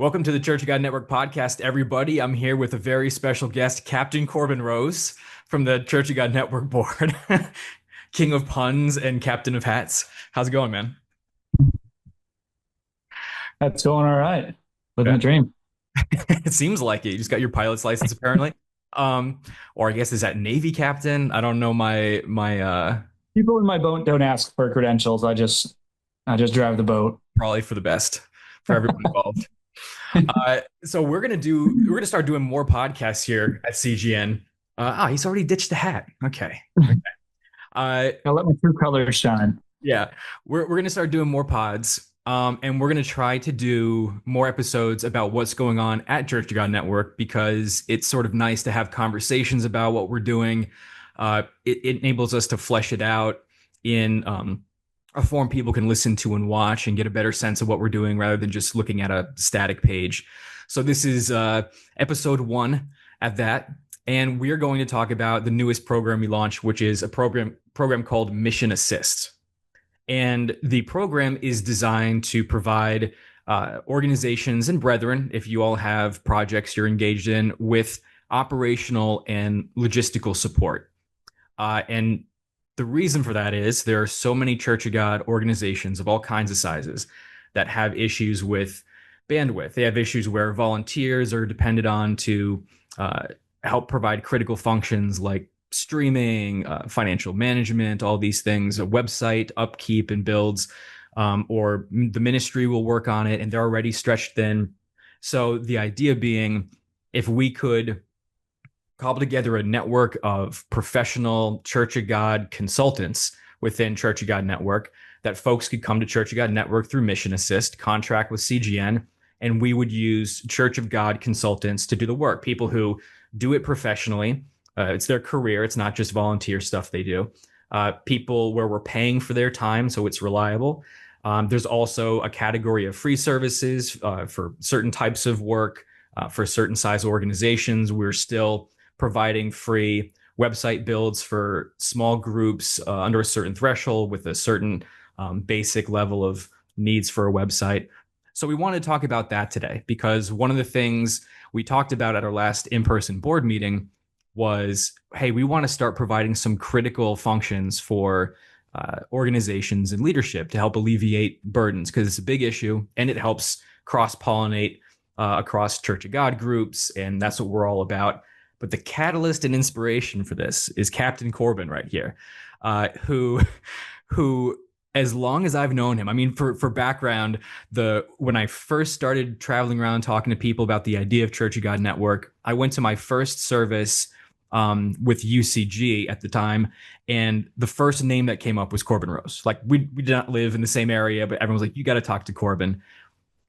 Welcome to the Church of God Network podcast, everybody. I'm here with a very special guest, Captain Corbin Rose from the Church of God Network board, King of puns and Captain of hats. How's it going, man? That's going all right. Living Yeah. the dream. It seems like it. You just got your pilot's license, apparently. Or I guess is that Navy captain? I don't know my People in my boat don't ask for credentials. I just drive the boat. probably for the best for everyone involved. So we're gonna start doing more podcasts here at CGN. He's already ditched the hat. Okay. Uh, I let my true colors shine. Yeah, we're gonna start doing more pods, and we're gonna try to do more episodes about what's going on at Church of God Network because it's sort of nice to have conversations about what we're doing. It enables us to flesh it out in a form people can listen to and watch and get a better sense of what we're doing rather than just looking at a static page. So this is episode one at that. And we're going to talk about the newest program we launched, which is a program called MissionAssist. And the program is designed to provide organizations and brethren, if you all have projects you're engaged in, with operational and logistical support. And the reason for that is there are so many Church of God organizations of all kinds of sizes that have issues with bandwidth. They have issues where volunteers are depended on to help provide critical functions like streaming, financial management, all these things, a website upkeep and builds, or the ministry will work on it and they're already stretched thin. So the idea being, if we could cobble together a network of professional Church of God consultants within Church of God Network, that folks could come to Church of God Network through MissionAssist, contract with CGN, and we would use Church of God consultants to do the work. People who do it professionally. It's their career. It's not just volunteer stuff they do. People where we're paying for their time, so it's reliable. There's also a category of free services for certain types of work, for certain size organizations. We're still providing free website builds for small groups under a certain threshold with a certain basic level of needs for a website. So we want to talk about that today because one of the things we talked about at our last in-person board meeting was, hey, we want to start providing some critical functions for organizations and leadership to help alleviate burdens because it's a big issue and it helps cross-pollinate across Church of God groups, and that's what we're all about. But the catalyst and inspiration for this is Captain Corbin right here, who as long as I've known him, I mean, for background, when I first started traveling around talking to people about the idea of Church of God Network, I went to my first service with UCG at the time, and the first name that came up was Corbin Rose. Like we did not live in the same area, but everyone was like, "You got to talk to Corbin."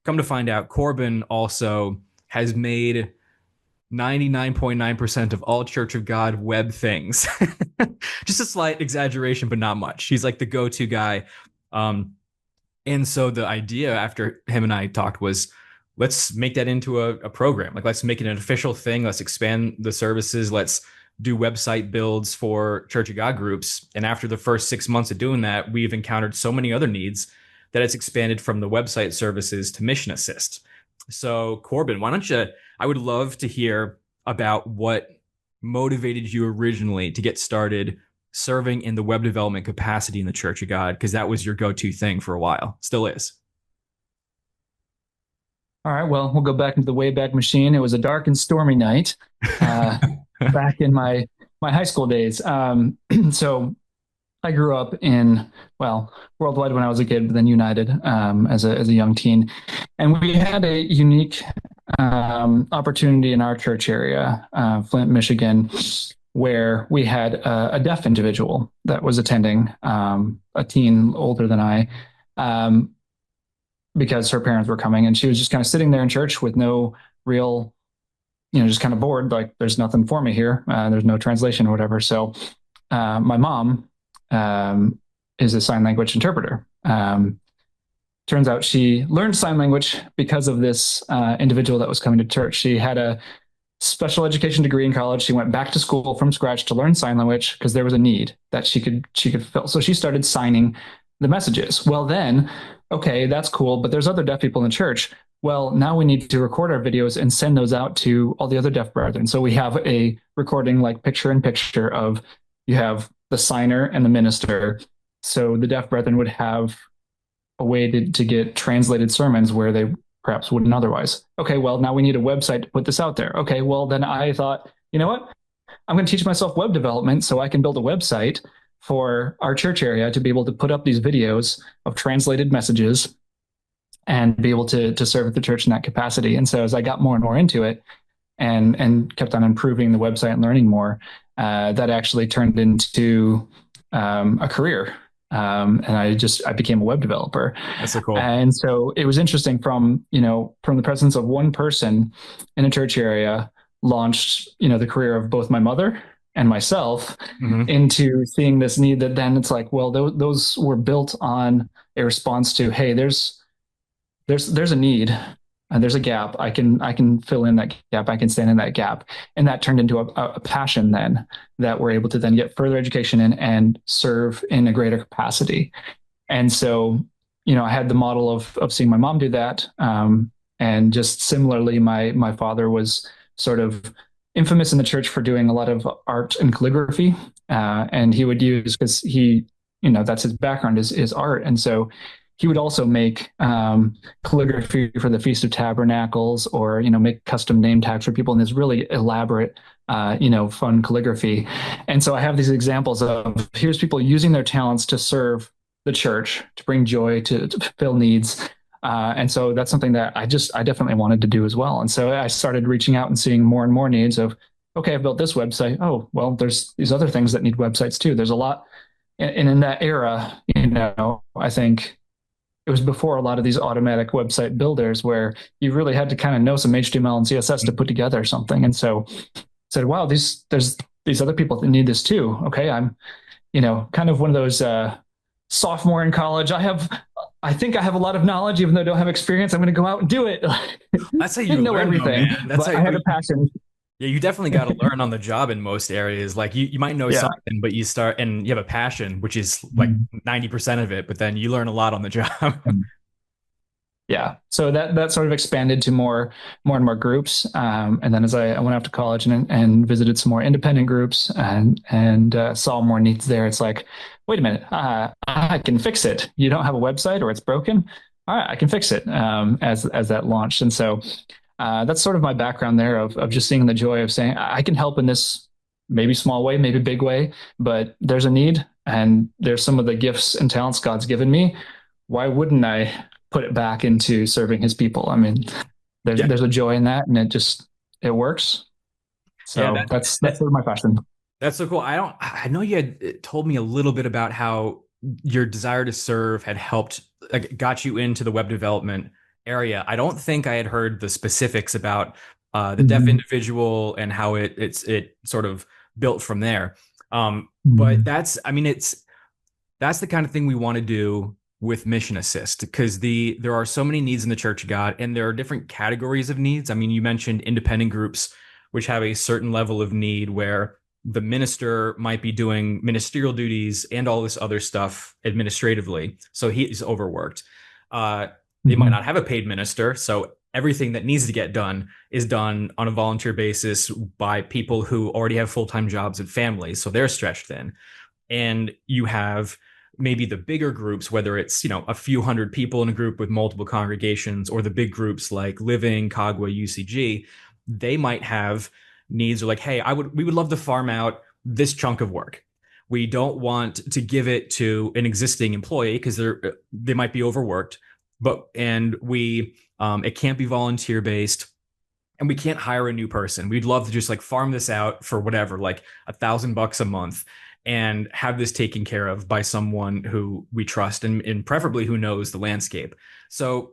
Come to find out, Corbin also has made 99.9% of all Church of God web things. Just a slight exaggeration, but not much. He's like the go-to guy. And so the idea after him and I talked was, let's make that into a program. Like, let's make it an official thing. Let's expand the services. Let's do website builds for Church of God groups. And after the first 6 months of doing that, we've encountered so many other needs that it's expanded from the website services to MissionAssist. So Corbin, why don't you, I would love to hear about what motivated you originally to get started serving in the web development capacity in the Church of God, because that was your go-to thing for a while. Still is. All right. Well, we'll go back into the Wayback Machine. It was a dark and stormy night uh, back in my high school days. So I grew up in, well, worldwide when I was a kid, but then United as a young teen. And we had a unique opportunity in our church area, Flint, Michigan, where we had a deaf individual that was attending, a teen older than I, because her parents were coming, and she was just kind of sitting there in church with no real, just kind of bored, like there's nothing for me here. There's no translation or whatever. So my mom is a sign language interpreter. Turns out she learned sign language because of this individual that was coming to church. She had a special education degree in college. She went back to school from scratch to learn sign language because there was a need that she could fill. So she started signing the messages. Well, then, okay, that's cool, but there's other deaf people in the church. well, now we need to record our videos and send those out to all the other deaf brethren. So we have a recording like picture in picture of you have the signer and the minister. So the deaf brethren would have a way to get translated sermons where they perhaps wouldn't otherwise. Okay, well, now we need a website to put this out there. Okay, well, then I thought, you know what? I'm going to teach myself web development so I can build a website for our church area to be able to put up these videos of translated messages and be able to serve the church in that capacity. And so as I got more and more into it and kept on improving the website and learning more, that actually turned into a career. And I became a web developer. That's so cool. And so it was interesting from the presence of one person in a church area launched, the career of both my mother and myself Hmm. into seeing this need that then it's like, well, those were built on a response to, hey, there's a need and there's a gap. I can fill in that gap. I can stand in that gap. And that turned into a passion then that we're able to then get further education in and serve in a greater capacity. And so, I had the model of seeing my mom do that. And just similarly, my father was sort of infamous in the church for doing a lot of art and calligraphy. And he would use, because that's his background is art. And so he would also make calligraphy for the Feast of Tabernacles, or make custom name tags for people in this really elaborate, fun calligraphy. And so I have these examples of here's people using their talents to serve the church, to bring joy, to fulfill needs. And so that's something that I definitely wanted to do as well. And so I started reaching out and seeing more and more needs of, okay, I've built this website. Oh, well, there's these other things that need websites too. There's a lot. And in that era, I think it was before a lot of these automatic website builders where you really had to kind of know some HTML and CSS to put together something. And so I said, wow, there's these other people that need this too. Okay, I'm, kind of one of those sophomore in college. I think I have a lot of knowledge, even though I don't have experience. I'm going to go out and do it. That's how you Didn't know learn, though, everything, man. That's but how. I had a passion. Yeah, you definitely got to learn on the job in most areas. Like you might know Yeah. something, but you start and you have a passion, which is like Mhm. 90% of it, but then you learn a lot on the job. Yeah. So that sort of expanded to more and more groups. And then as I went off to college and visited some more independent groups and saw more needs there, it's like, wait a minute, I can fix it. You don't have a website or it's broken. All right, I can fix it. As that launched, and so that's sort of my background there of just seeing the joy of saying I can help in this maybe small way, maybe big way, but there's a need and there's some of the gifts and talents God's given me. Why wouldn't I put it back into serving his people? I mean, there's Yeah. there's a joy in that and it works. Yeah, So that's that sort of my passion. that's so cool. I know you had told me a little bit about how your desire to serve had helped, like, got you into the web development area. I don't think I had heard the specifics about the deaf Mhm. individual and how it sort of built from there. But Mhm. I mean, that's the kind of thing we want to do with Mission Assist, because there are so many needs in the Church of God, and there are different categories of needs. I mean, you mentioned independent groups, which have a certain level of need where the minister might be doing ministerial duties and all this other stuff administratively, so he's overworked. Uh, they might Mhm. not have a paid minister, so everything that needs to get done is done on a volunteer basis by people who already have full-time jobs and families, so they're stretched thin. And you have maybe the bigger groups, whether it's a few hundred people in a group with multiple congregations, or the big groups like Living, Cagua, UCG. They might have needs, or like, hey, we would love to farm out this chunk of work. We don't want to give it to an existing employee because they might be overworked, and we it can't be volunteer based, and we can't hire a new person. We'd love to just like farm this out for whatever, like $1,000 a month, and have this taken care of by someone who we trust, and preferably who knows the landscape. So,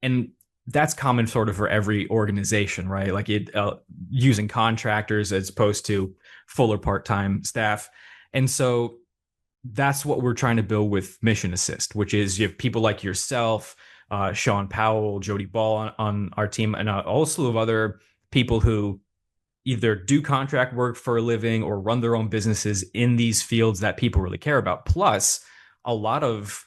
and that's common sort of for every organization, right? Like using contractors as opposed to full or part-time staff. And so that's what we're trying to build with Mission Assist, which is you have people like yourself, Sean Powell, Jody Ball on our team, and a whole slew of other people who either do contract work for a living or run their own businesses in these fields that people really care about. Plus, a lot of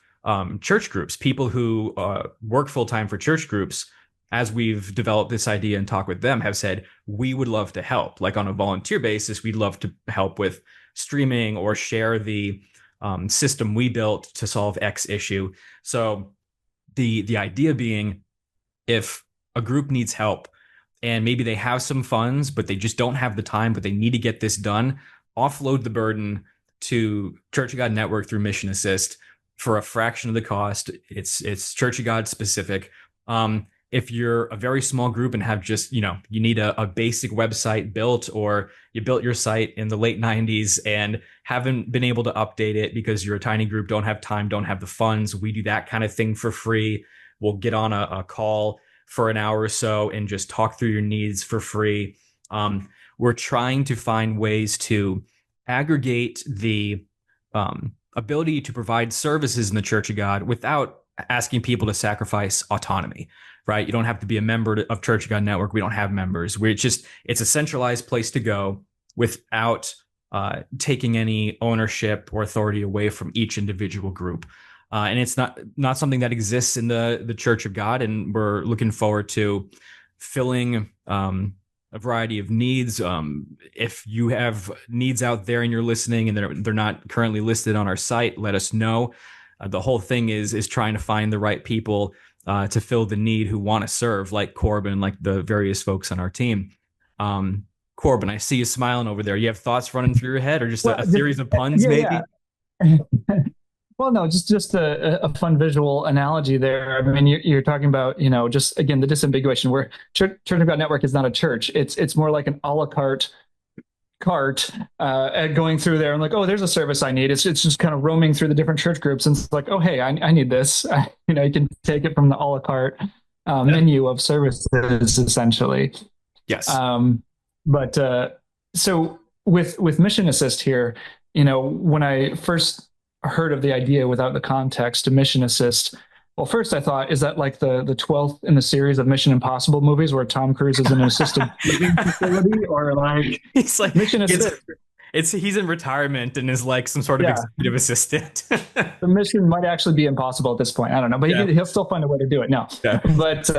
church groups, people who work full time for church groups, as we've developed this idea and talked with them, have said, we would love to help. Like on a volunteer basis, we'd love to help with streaming or share the system we built to solve X issue. So the idea being, if a group needs help and maybe they have some funds, but they just don't have the time, but they need to get this done, offload the burden to Church of God Network through Mission Assist for a fraction of the cost. It's Church of God specific. If you're a very small group and have just, you need a basic website built, or you built your site in the late 90s and haven't been able to update it because you're a tiny group, don't have time, don't have the funds, we do that kind of thing for free. We'll get on a call for an hour or so and just talk through your needs for free. We're trying to find ways to aggregate the ability to provide services in the Church of God without asking people to sacrifice autonomy, right? You don't have to be a member of Church of God Network. We don't have members. It's a centralized place to go without taking any ownership or authority away from each individual group. And it's not something that exists in the Church of God. And we're looking forward to filling a variety of needs. If you have needs out there and you're listening and they're not currently listed on our site, let us know. The whole thing is trying to find the right people to fill the need who want to serve, like Corbin, like the various folks on our team. Corbin, I see you smiling over there. You have thoughts running through your head, or just a series of puns, maybe? Yeah. Well, no, just a fun visual analogy there. I mean, you're talking about, just again, the disambiguation where Church of God Network is not a church. It's more like an a la carte cart going through there and like, oh, there's a service I need. It's just kind of roaming through the different church groups. And it's like, oh, hey, I need this. You can take it from the a la carte menu of services, essentially. Yes. But so with Mission Assist here, when I first heard of the idea without the context to Mission Assist, well, first I thought, is that like the 12th in the series of Mission Impossible movies where Tom Cruise is in an assisted living facility, or like he's like Mission Assist? He's in retirement and is like some sort of executive assistant. The mission might actually be impossible at this point. I don't know, but he'll still find a way to do it. No, yeah. But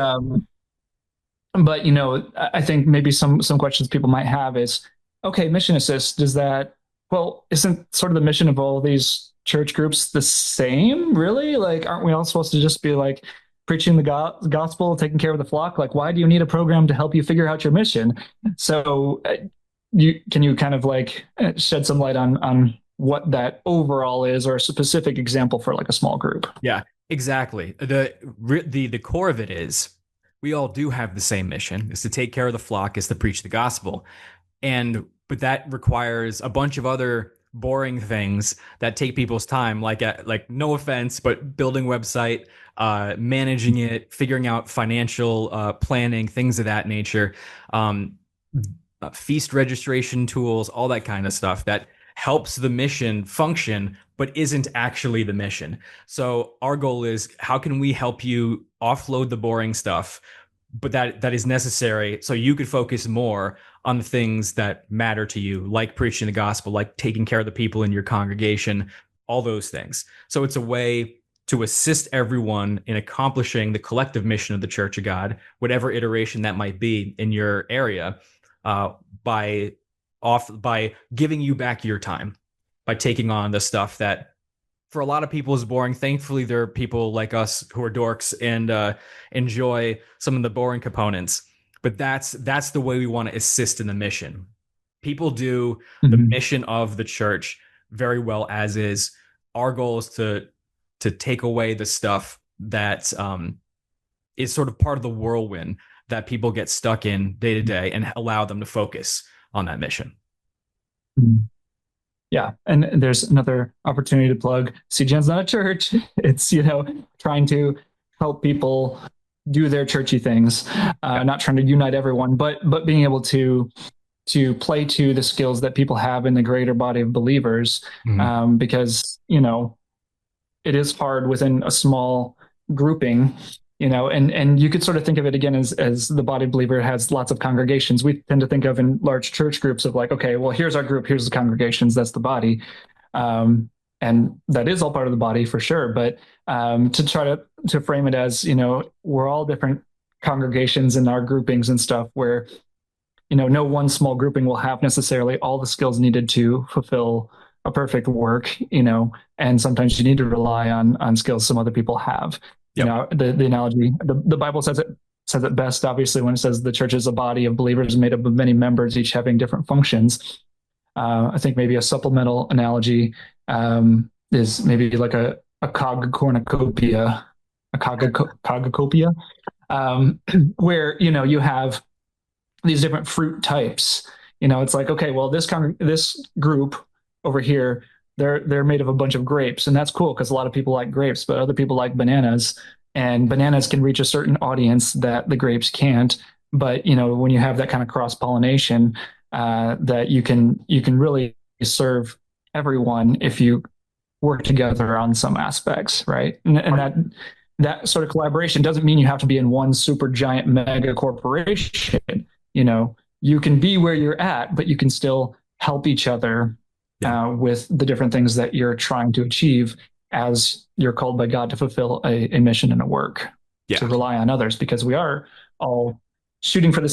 I think maybe some questions people might have is, okay, Mission Assist, isn't sort of the mission of all these church groups the same, really? Like, aren't we all supposed to just be like preaching the gospel, taking care of the flock? Like, why do you need a program to help you figure out your mission? So can you kind of like shed some light on what that overall is, or a specific example for like a small group? Yeah, exactly. The core of it is, we all do have the same mission: is to take care of the flock, is to preach the gospel. But that requires a bunch of other boring things that take people's time, like no offense, but building website, managing it, figuring out financial planning, things of that nature, feast registration tools, all that kind of stuff that helps the mission function but isn't actually the mission. So our goal is, how can we help you offload the boring stuff, but that is necessary so you could focus more on the things that matter to you, like preaching the gospel, like taking care of the people in your congregation, all those things. So it's a way to assist everyone in accomplishing the collective mission of the Church of God, whatever iteration that might be in your area, by giving you back your time, by taking on the stuff that for a lot of people is boring. Thankfully, there are people like us who are dorks and enjoy some of the boring components. But that's the way we want to assist in the mission. People do the mission of the church very well as is. Our goal is to take away the stuff that is sort of part of the whirlwind that people get stuck in day to day, and allow them to focus on that mission. Yeah. And there's another opportunity to plug. CGN's not a church. It's, trying to help people do their churchy things, not trying to unite everyone, but being able to play to the skills that people have in the greater body of believers. Because, it is hard within a small grouping, and you could sort of think of it again as the body believer has lots of congregations. We tend to think of in large church groups of like, okay, well, here's our group, here's the congregations, that's the body. And that is all part of the body for sure. But to try to frame it as, we're all different congregations and our groupings and stuff where no one small grouping will have necessarily all the skills needed to fulfill a perfect work, and sometimes you need to rely on skills some other people have. Yep. The analogy, the Bible says it best, obviously, when it says the church is a body of believers made up of many members, each having different functions. I think maybe a supplemental analogy is maybe like a cog cornucopia, cogcopia, um, where you have these different fruit types. It's like, okay, well, this group over here, they're made of a bunch of grapes, and that's cool because a lot of people like grapes, but other people like bananas, and bananas can reach a certain audience that the grapes can't. But when you have that kind of cross pollination, that you can really serve everyone if you work together on some aspects, right? And Right. that sort of collaboration doesn't mean you have to be in one super giant mega corporation. You can be where you're at, but you can still help each other Yeah. with the different things that you're trying to achieve as you're called by God to fulfill a mission and a work, to Yeah. rely on others, because we are all shooting for the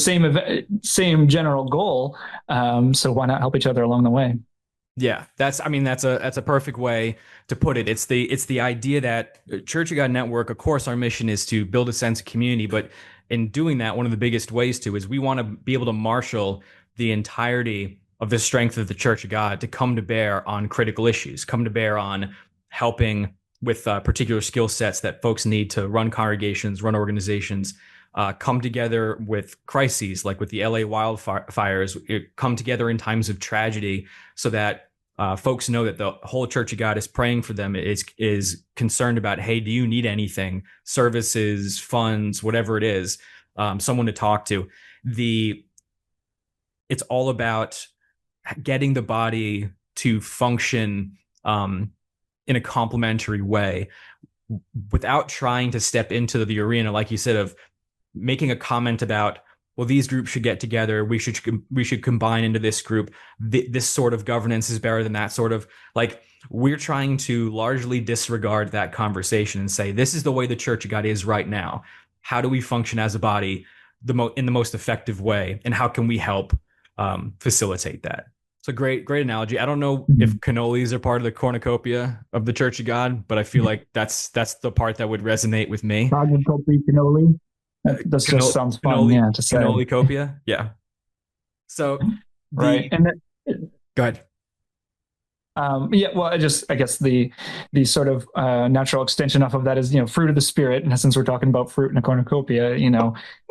same general goal. So why not help each other along the way? Yeah, that's a perfect way to put it. It's the idea that Church of God Network, of course, our mission is to build a sense of community, but in doing that, one of the biggest ways to is we want to be able to marshal the entirety of the strength of the Church of God to come to bear on critical issues, come to bear on helping with particular skill sets that folks need to run congregations, run organizations, come together with crises like with the LA wildfires, come together in times of tragedy so that folks know that the whole Church of God is praying for them, is concerned about, hey, do you need anything, services, funds, whatever it is, someone to talk to. It's all about getting the body to function in a complementary way without trying to step into the arena, like you said, of making a comment about, well, these groups should get together, we should combine into this group, this sort of governance is better than that sort of, like, we're trying to largely disregard that conversation and say, this is the way the Church of God is right now. How do we function as a body in the most effective way, and how can we help facilitate that? It's a great analogy. I don't know if Mhm. cannolis are part of the cornucopia of the Church of God, but I feel like that's the part that would resonate with me. Cannoli. That just sounds fun, Cannoli yeah, to say. cannoli copia. Yeah. So Right. the And go ahead. yeah, well, I guess the sort of natural extension off of that is, fruit of the spirit. And since we're talking about fruit in a cornucopia,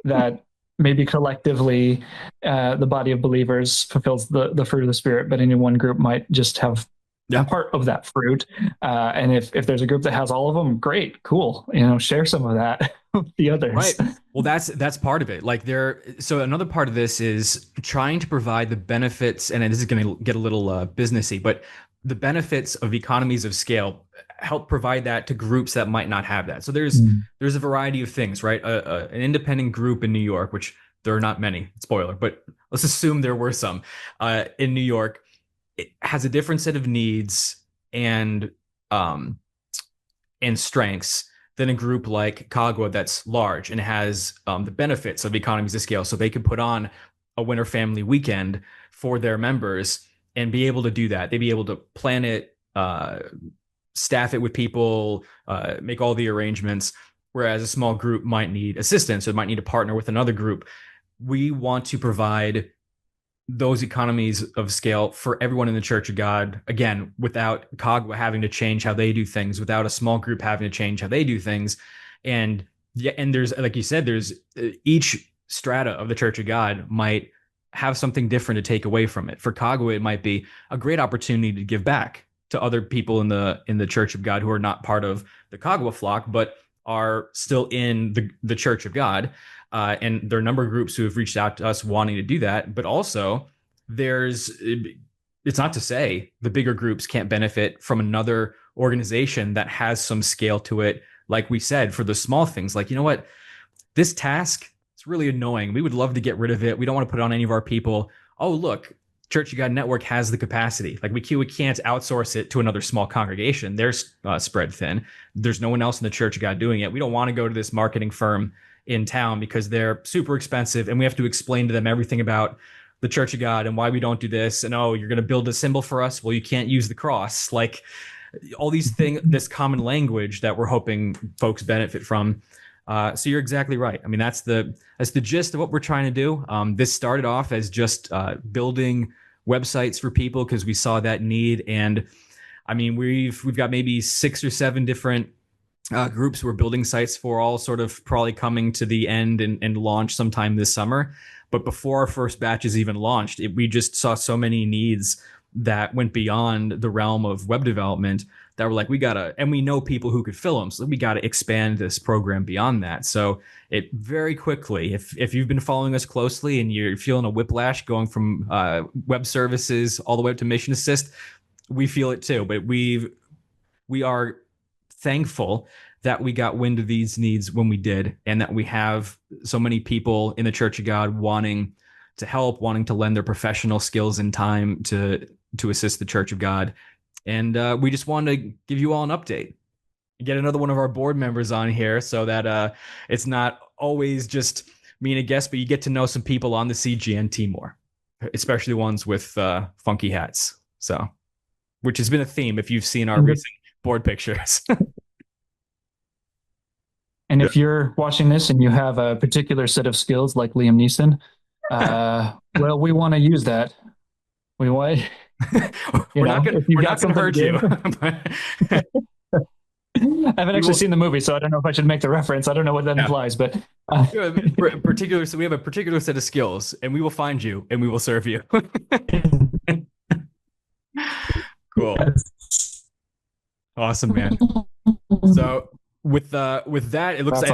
that maybe collectively the body of believers fulfills the fruit of the spirit, but any one group might just have Yeah. part of that fruit. And if there's a group that has all of them, great, cool. Share some of that with the others. Right. Well, that's part of it. Like so another part of this is trying to provide the benefits, and this is going to get a little businessy, but the benefits of economies of scale help provide that to groups that might not have that. So Mm. there's a variety of things, right? An independent group in New York, which there are not many, spoiler, but let's assume there were some in New York. It has a different set of needs and um, and strengths than a group like Kagwa that's large and has the benefits of economies of scale. So they could put on a winter family weekend for their members and be able to do that. They'd be able to plan it, staff it with people, make all the arrangements. Whereas a small group might need assistance or might need to partner with another group. We want to provide those economies of scale for everyone in the Church of God, again, without Cogwa having to change how they do things, without a small group having to change how they do things. And yeah, and there's, like you said, there's each strata of the Church of God might have something different to take away from it. For Cogwa, it might be a great opportunity to give back to other people in the Church of God who are not part of the Cogwa flock, but are still in the Church of God. And there are a number of groups who have reached out to us wanting to do that. But also, there's it's not to say the bigger groups can't benefit from another organization that has some scale to it. Like we said, for the small things, like, you know what, this task, it's really annoying. We would love to get rid of it. We don't want to put it on any of our people. Oh, look, Church of God Network has the capacity. Like we can't outsource it to another small congregation. They're spread thin. There's no one else in the Church of God doing it. We don't want to go to this marketing firm in town because they're super expensive, and we have to explain to them everything about the Church of God and why we don't do this. And oh, you're going to build a symbol for us. Well, you can't use the cross. Like all these things, this common language that we're hoping folks benefit from. So you're exactly right. I mean, that's the gist of what we're trying to do. This started off as just building websites for people because we saw that need, and I mean, we've got maybe 6 or 7 different groups we're building sites for, all sort of probably coming to the end and launch sometime this summer. But before our first batch is even launched, we just saw so many needs that went beyond the realm of web development that were like, and we know people who could fill them, so we got to expand this program beyond that. So it very quickly, if you've been following us closely and you're feeling a whiplash going from web services all the way up to MissionAssist, we feel it too. But we are thankful that we got wind of these needs when we did, and that we have so many people in the Church of God wanting to help, wanting to lend their professional skills and time to assist the Church of God. And we just wanted to give you all an update, get another one of our board members on here so that it's not always just me and a guest, but you get to know some people on the CGN team more, especially ones with funky hats. So, which has been a theme if you've seen our recent board pictures. And if you're watching this and you have a particular set of skills like Liam Neeson, well, we want to use that. We want, we're not going to hurt you. I haven't actually seen the movie, so I don't know if I should make the reference. I don't know what that implies, but so we have a particular set of skills, and we will find you and we will serve you. Cool. Yes. Awesome, man. So with that, it looks like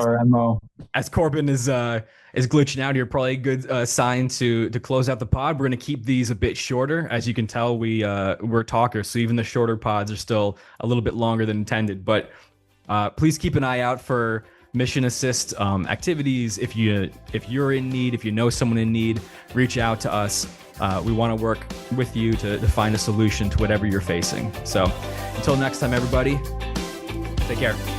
as Corbin is glitching out here, probably a good sign to close out the pod. We're going to keep these a bit shorter. As you can tell, we're talkers, so even the shorter pods are still a little bit longer than intended. But please keep an eye out for MissionAssist activities. If you're in need, if you know someone in need, reach out to us. We want to work with you to find a solution to whatever you're facing. So until next time, everybody, take care.